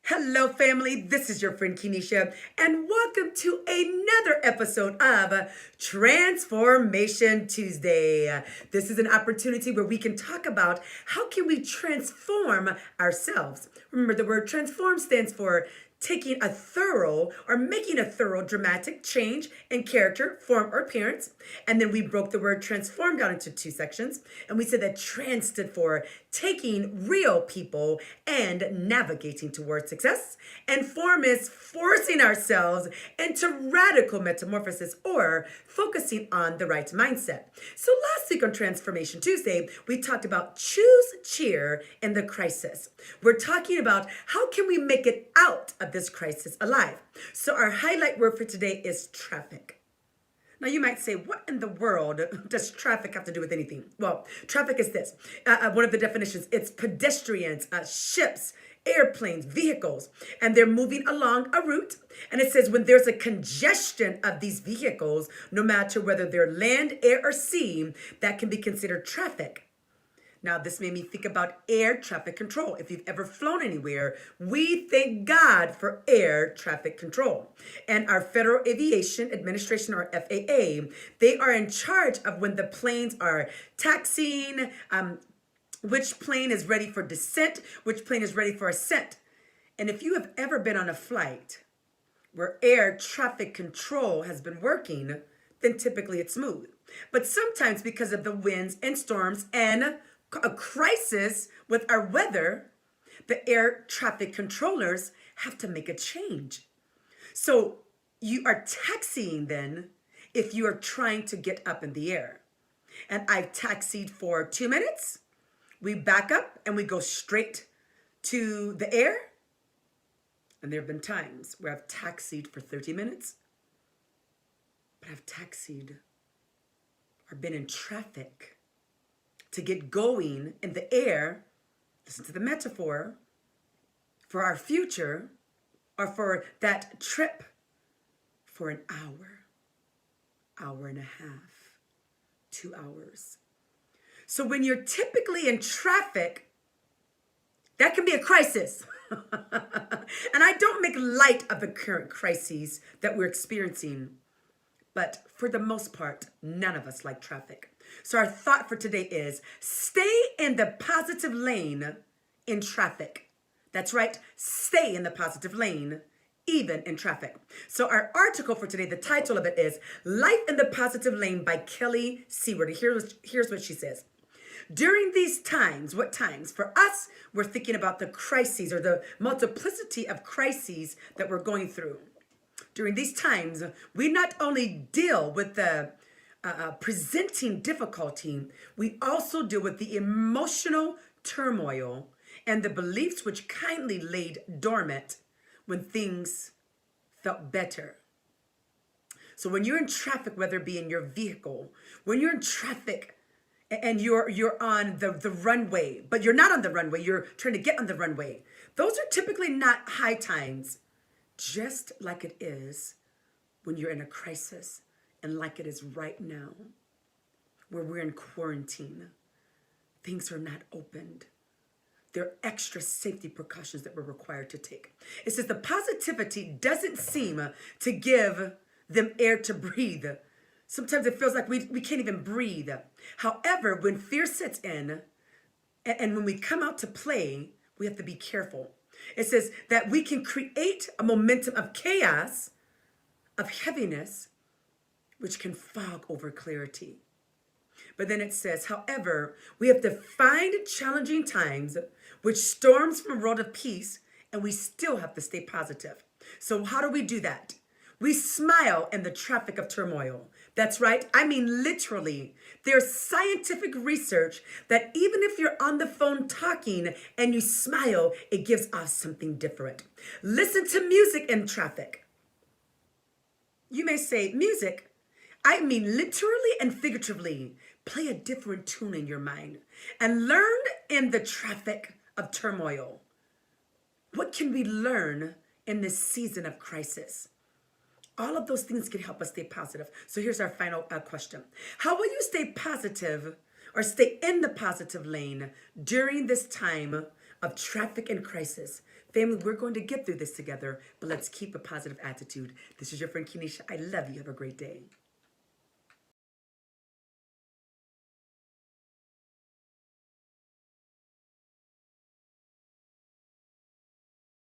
Hello, family. This is your friend Kenesha, and welcome to another episode of Transformation Tuesday. This is an opportunity where we can talk about how can we transform ourselves. Remember, the word transform stands for taking a thorough or making a thorough dramatic change in character, form, or appearance. And then we broke the word transform down into two sections. And we said that trans stood for taking real people and navigating towards success. And form is forcing ourselves into radical metamorphosis or focusing on the right mindset. So last week on Transformation Tuesday, we talked about choose cheer in the crisis. We're talking about how can we make it out of this crisis alive. So our highlight word for today is traffic. Now you might say, what in the world does traffic have to do with anything? Well, traffic is this. One of the definitions, it's pedestrians, ships, airplanes, vehicles, and they're moving along a route. And it says when there's a congestion of these vehicles, no matter whether they're land, air, or sea, that can be considered traffic. Now, this made me think about air traffic control. If you've ever flown anywhere, we thank God for air traffic control. And our Federal Aviation Administration, or FAA, they are in charge of when the planes are taxiing, which plane is ready for descent, which plane is ready for ascent. And if you have ever been on a flight where air traffic control has been working, then typically it's smooth. But sometimes because of the winds and storms and a crisis with our weather, the air traffic controllers have to make a change. So you are taxiing then if you are trying to get up in the air. And I've taxied for 2 minutes. We back up and we go straight to the air. And there have been times where I've taxied for 30 minutes, but I've taxied or been in traffic to get going in the air, listen to the metaphor, for our future or for that trip for an hour and a half, 2 hours. So when you're typically in traffic, that can be a crisis. And I don't make light of the current crises that we're experiencing, but for the most part, none of us like traffic. So our thought for today is stay in the positive lane in traffic. That's right, stay in the positive lane, even in traffic. So our article for today, the title of it is Life in the Positive Lane by Kelly Seward. Here's what she says. During these times, what times? For us, we're thinking about the crises or the multiplicity of crises that we're going through. During these times, we not only deal with the presenting difficulty, we also deal with the emotional turmoil and the beliefs which kindly laid dormant when things felt better. So when you're in traffic, whether it be in your vehicle, when you're in traffic and you're on the runway, but you're not on the runway, you're trying to get on the runway, those are typically not high times, just like it is when you're in a crisis. And like it is right now, where we're in quarantine, things are not opened. There are extra safety precautions that we're required to take. It says the positivity doesn't seem to give them air to breathe. Sometimes it feels like we can't even breathe. However, when fear sets in, and when we come out to play, we have to be careful. It says that we can create a momentum of chaos, of heaviness, which can fog over clarity. But then it says, however, we have to find challenging times, which storms from a world of peace, and we still have to stay positive. So how do we do that? We smile in the traffic of turmoil. That's right. I mean, literally, there's scientific research that even if you're on the phone talking and you smile, it gives off something different. Listen to music in traffic. You may say, music? I mean, literally and figuratively, play a different tune in your mind and learn in the traffic of turmoil. What can we learn in this season of crisis? All of those things can help us stay positive. So here's our final question. How will you stay positive or stay in the positive lane during this time of traffic and crisis? family, we're going to get through this together, but let's keep a positive attitude. This is your friend Kenesha. I love you. Have a great day.